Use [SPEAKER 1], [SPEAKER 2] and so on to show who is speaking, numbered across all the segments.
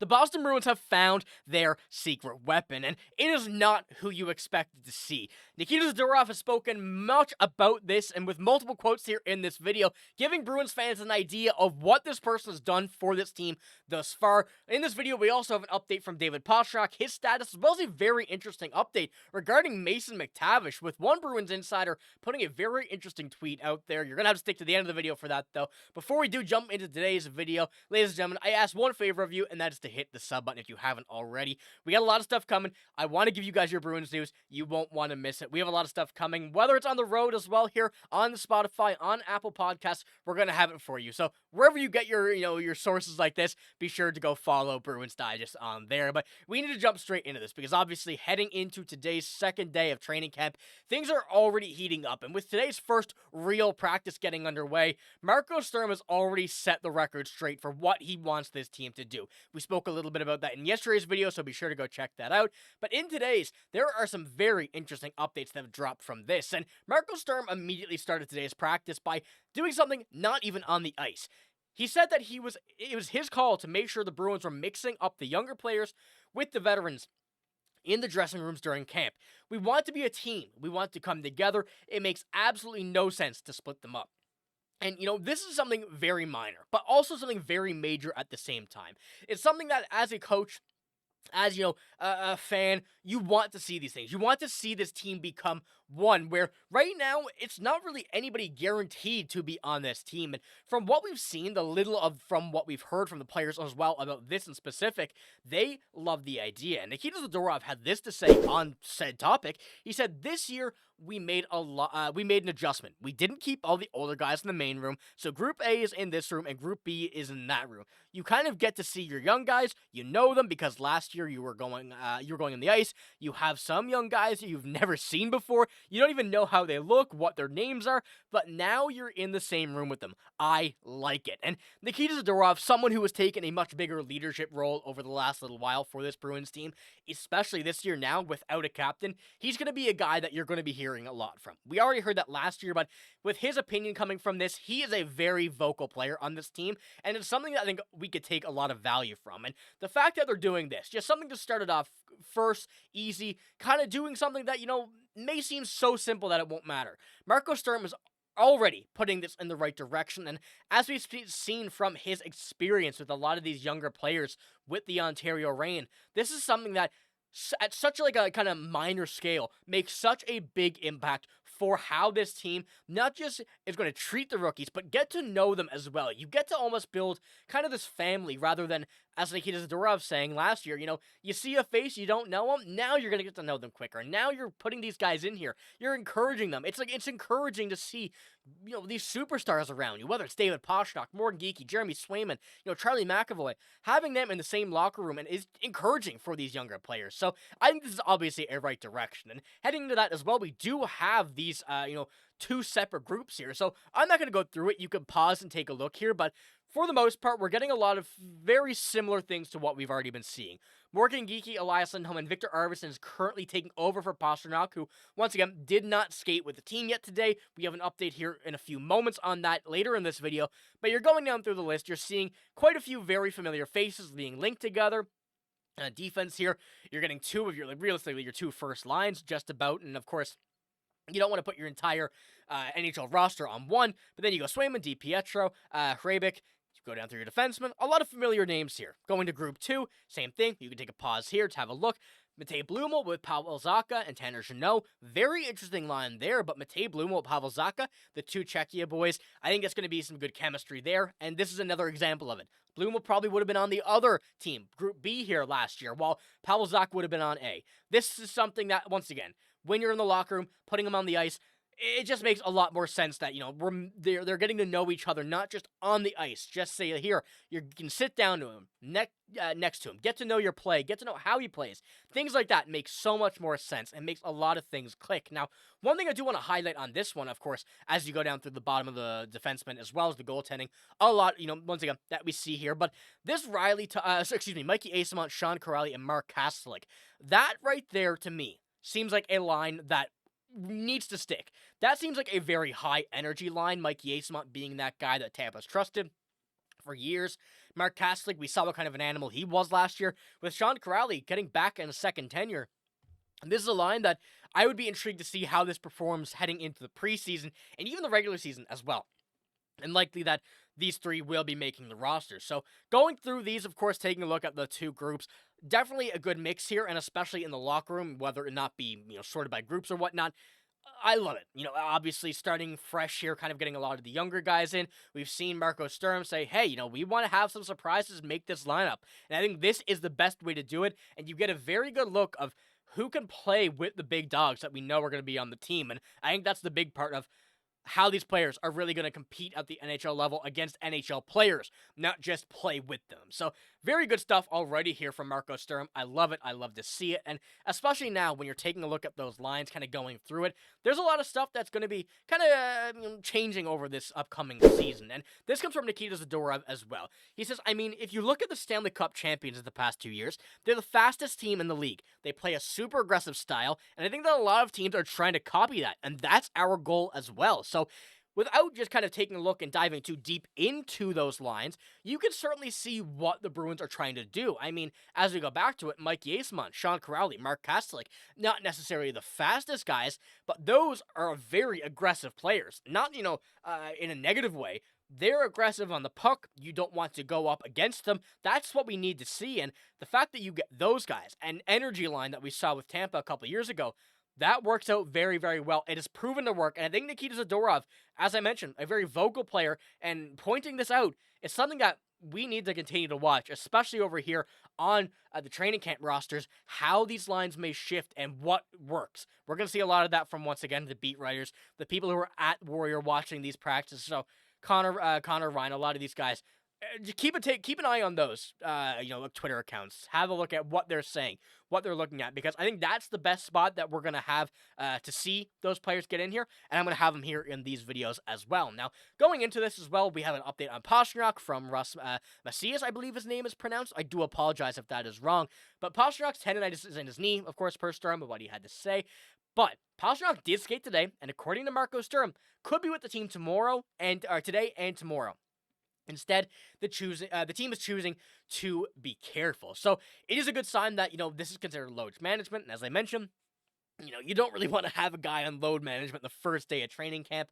[SPEAKER 1] The Boston Bruins have found their secret weapon, and it is not who you expected to see. Nikita Zadorov has spoken much about this, and with multiple quotes here in this video, giving Bruins fans an idea of what this person has done for this team thus far. In this video, we also have an update from David Pastrnak, his status, as well as a very interesting update regarding Mason McTavish, with one Bruins insider putting a very interesting tweet out there. You're going to have to stick to the end of the video for that, though. Before we do jump into today's video, ladies and gentlemen, I ask one favor of you, and that is to hit the sub button if you haven't already. We got a lot of stuff coming. I want to give you guys your Bruins news. You won't want to miss it. We have a lot of stuff coming, whether it's on the road as well here on the Spotify, on Apple Podcasts. We're going to have it for you. So wherever you get your sources like this, be sure to go follow Bruins Digest on there. But we need to jump straight into this because obviously heading into today's second day of training camp, things are already heating up. And with today's first real practice getting underway, Marco Sturm has already set the record straight for what he wants this team to do. We spoke a little bit about that in yesterday's video, so be sure to go check that out. But in today's, there are some very interesting updates that have dropped from this. And Marco Sturm immediately started today's practice by doing something not even on the ice. He said that it was his call to make sure the Bruins were mixing up the younger players with the veterans in the dressing rooms during camp. We want to be a team. We want to come together. It makes absolutely no sense to split them up. And, this is something very minor, but also something very major at the same time. It's something that, as a coach, as, a fan, you want to see these things. You want to see this team become one, where right now, it's not really anybody guaranteed to be on this team. And from what we've seen, from what we've heard from the players as well about this in specific, they love the idea. And Nikita Zadorov had this to say on said topic. He said, this year, we made an adjustment. We didn't keep all the older guys in the main room, so Group A is in this room and Group B is in that room. You kind of get to see your young guys. You know them because last year you were going on the ice. You have some young guys that you've never seen before. You don't even know how they look, what their names are, but now you're in the same room with them. I like it. And Nikita Zadorov, someone who has taken a much bigger leadership role over the last little while for this Bruins team, especially this year now without a captain, he's going to be a guy that you're going to be hearing a lot from. We already heard that last year, but with his opinion coming from this, he is a very vocal player on this team, and it's something that I think we could take a lot of value from. And the fact that they're doing this, just something to start it off first, easy, kind of doing something that, may seem so simple that it won't matter. Marco Sturm is already putting this in the right direction, and as we've seen from his experience with a lot of these younger players with the Ontario Reign, this is something that at such a kind of minor scale makes such a big impact for how this team not just is going to treat the rookies, but get to know them as well. You get to almost build kind of this family rather than, as Nikita Zadorov saying last year, you see a face, you don't know them, now you're going to get to know them quicker. Now you're putting these guys in here. You're encouraging them. It's encouraging to see, these superstars around you, whether it's David Pastrnak, Morgan Geekie, Jeremy Swayman, Charlie McAvoy, having them in the same locker room and is encouraging for these younger players. So I think this is obviously a right direction. And heading into that as well, we do have these, two separate groups here. So I'm not going to go through it. You can pause and take a look here, but for the most part, we're getting a lot of very similar things to what we've already been seeing. Morgan Geekie, Elias Lindholm, and Victor Arvidsson is currently taking over for Pastrnak, who, once again, did not skate with the team yet today. We have an update here in a few moments on that later in this video. But you're going down through the list. You're seeing quite a few very familiar faces being linked together. Defense here, you're getting realistically, your two first lines, just about, and of course, you don't want to put your entire NHL roster on one, but then you go Swayman, DiPietro, Hrebeck. Go down through your defensemen. A lot of familiar names here. Going to Group 2, same thing. You can take a pause here to have a look. Matej Blumel with Pavel Zacha and Tanner Jeannot. Very interesting line there, but Matej Blumel with Pavel Zacha, the two Czechia boys, I think it's going to be some good chemistry there, and this is another example of it. Blumel probably would have been on the other team, Group B here last year, while Pavel Zacha would have been on A. This is something that, once again, when you're in the locker room, putting them on the ice, it just makes a lot more sense that, they're getting to know each other, not just on the ice. Just say, here, you can sit down to him, next to him, get to know your play, get to know how he plays. Things like that make so much more sense and makes a lot of things click. Now, one thing I do want to highlight on this one, of course, as you go down through the bottom of the defenseman, as well as the goaltending, a lot, once again, that we see here. But this Mikey Asamont, Sean Corrali, and Mark Kastelik, that right there, to me, seems like a line that needs to stick. That seems like a very high energy line, Mikey Asamont being that guy that Tampa's trusted for years. Mark Kastlik, we saw what kind of an animal he was last year. With Sean Kuraly getting back in a second tenure, and this is a line that I would be intrigued to see how this performs heading into the preseason and even the regular season as well. And likely that these three will be making the roster. So going through these, of course, taking a look at the two groups, definitely a good mix here, and especially in the locker room, whether it not be, sorted by groups or whatnot. I love it. Obviously starting fresh here, kind of getting a lot of the younger guys in. We've seen Marco Sturm say, hey, we want to have some surprises, make this lineup. And I think this is the best way to do it, and you get a very good look of who can play with the big dogs that we know are going to be on the team. And I think that's the big part of how these players are really going to compete at the NHL level against NHL players, not just play with them. So very good stuff already here from Marco Sturm. I love it. I love to see it. And especially now when you're taking a look at those lines, kind of going through it, there's a lot of stuff that's going to be kind of changing over this upcoming season. And this comes from Nikita Zadorov as well. He says, if you look at the Stanley Cup champions of the past 2 years, they're the fastest team in the league. They play a super aggressive style, and I think that a lot of teams are trying to copy that, and that's our goal as well. So without just kind of taking a look and diving too deep into those lines, you can certainly see what the Bruins are trying to do. As we go back to it, Mike Yasman, Sean Kuraly, Mark Kastlik, not necessarily the fastest guys, but those are very aggressive players. Not, in a negative way. They're aggressive on the puck. You don't want to go up against them. That's what we need to see. And the fact that you get those guys, an energy line that we saw with Tampa a couple of years ago, that works out very, very well. It has proven to work, and I think Nikita Zadorov, as I mentioned, a very vocal player, and pointing this out is something that we need to continue to watch, especially over here on the training camp rosters, how these lines may shift and what works. We're going to see a lot of that from, once again, the beat writers, the people who are at Warrior watching these practices. So Connor Ryan, a lot of these guys, keep an eye on those, Twitter accounts. Have a look at what they're saying, what they're looking at, because I think that's the best spot that we're going to have to see those players get in here, and I'm going to have them here in these videos as well. Now, going into this as well, we have an update on Pastrnak from Russ Macias, I believe his name is pronounced. I do apologize if that is wrong, but Pastrnak's tendonitis is in his knee, of course, per Sturm, of what he had to say. But Pastrnak did skate today, and according to Marco Sturm, could be with the team today and tomorrow. Instead, the team is choosing to be careful. So it is a good sign that, this is considered load management. And as I mentioned, you don't really want to have a guy on load management the first day of training camp.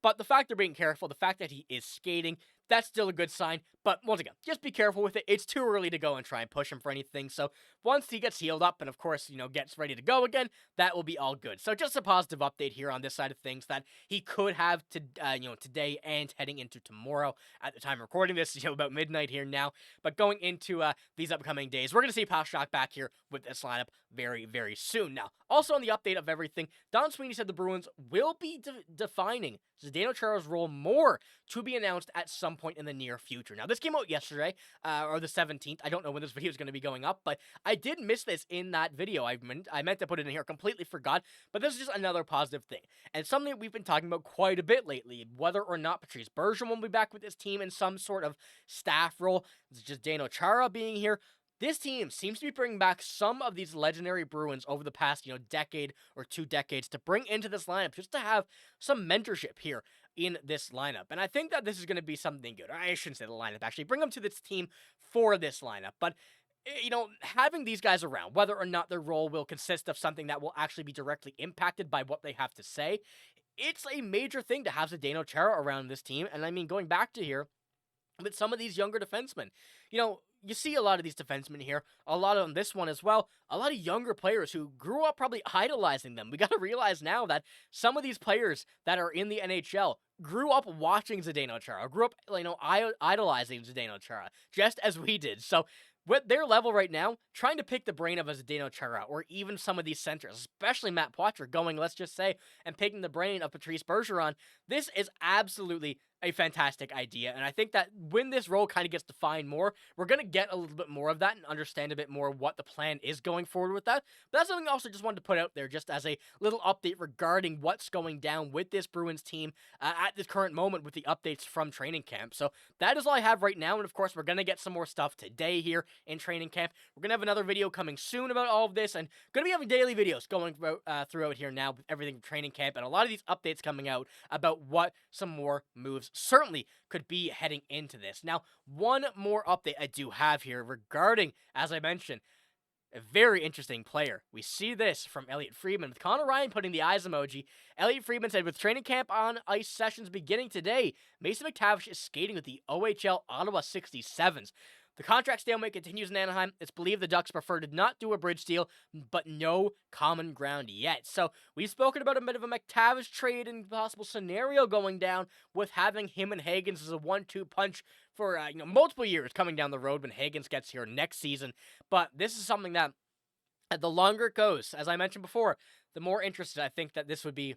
[SPEAKER 1] But the fact they're being careful, the fact that he is skating, that's still a good sign. But once again, just be careful with it. It's too early to go and try and push him for anything. So once he gets healed up and, of course, gets ready to go again, that will be all good. So just a positive update here on this side of things that he could have today and heading into tomorrow at the time of recording this, about midnight here now. But going into these upcoming days, we're going to see Pastrnak back here with this lineup very, very soon. Now, also on the update of everything, Don Sweeney said the Bruins will be defining Zdeno Chara's role more to be announced at some point in the near future. Now, this came out yesterday, or the 17th. I don't know when this video is going to be going up, but I did miss this in that video. I meant to put it in here, completely forgot, but this is just another positive thing. And something that we've been talking about quite a bit lately, whether or not Patrice Bergeron will be back with this team in some sort of staff role. It's just Zdeno Chara being here. This team seems to be bringing back some of these legendary Bruins over the past, decade or 2 decades to bring into this lineup, just to have some mentorship here in this lineup. And I think that this is going to be something good. I shouldn't say the lineup, actually. Bring them to this team for this lineup. But, having these guys around, whether or not their role will consist of something that will actually be directly impacted by what they have to say, it's a major thing to have Zdeno Chara around this team. And going back to here, with some of these younger defensemen, you see a lot of these defensemen here, a lot of this one as well, a lot of younger players who grew up probably idolizing them. We got to realize now that some of these players that are in the NHL grew up watching Zdeno Chara, grew up, idolizing Zdeno Chara, just as we did. So with their level right now, trying to pick the brain of a Zdeno Chara, or even some of these centers, especially Matt Poitras, going, let's just say, and picking the brain of Patrice Bergeron, this is absolutely a fantastic idea. And I think that when this role kind of gets defined more, we're going to get a little bit more of that and understand a bit more what the plan is going forward with that. But that's something I also just wanted to put out there just as a little update regarding what's going down with this Bruins team at this current moment with the updates from training camp. So that is all I have right now. And of course, we're going to get some more stuff today here in training camp. We're going to have another video coming soon about all of this, and going to be having daily videos going throughout here now with everything from training camp and a lot of these updates coming out about what some more moves certainly could be heading into this. Now, one more update I do have here regarding, as I mentioned, a very interesting player. We see this from Elliot Friedman with Connor Ryan putting the eyes emoji. Elliot Friedman said, with training camp on ice sessions beginning today, Mason McTavish is skating with the OHL Ottawa 67s. The contract stalemate continues in Anaheim. It's believed the Ducks prefer to not do a bridge deal, but no common ground yet. So we've spoken about a bit of a McTavish trade and possible scenario going down with having him and Higgins as a 1-2 punch for multiple years coming down the road when Higgins gets here next season. But this is something that the longer it goes, as I mentioned before, the more interested I think that this would be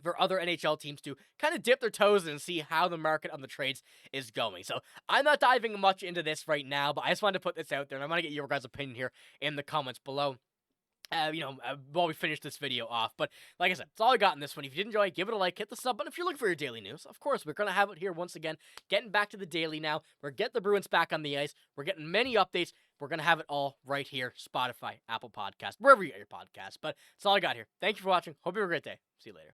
[SPEAKER 1] for other NHL teams to kind of dip their toes in and see how the market on the trades is going. So I'm not diving much into this right now, but I just wanted to put this out there, and I want to get your guys' opinion here in the comments below. While we finish this video off. But like I said, that's all I got in this one. If you did enjoy it, give it a like, hit the sub button if you're looking for your daily news. Of course, we're going to have it here once again, getting back to the daily now. We're getting the Bruins back on the ice. We're getting many updates. We're going to have it all right here, Spotify, Apple Podcasts, wherever you get your podcasts. But that's all I got here. Thank you for watching. Hope you have a great day. See you later.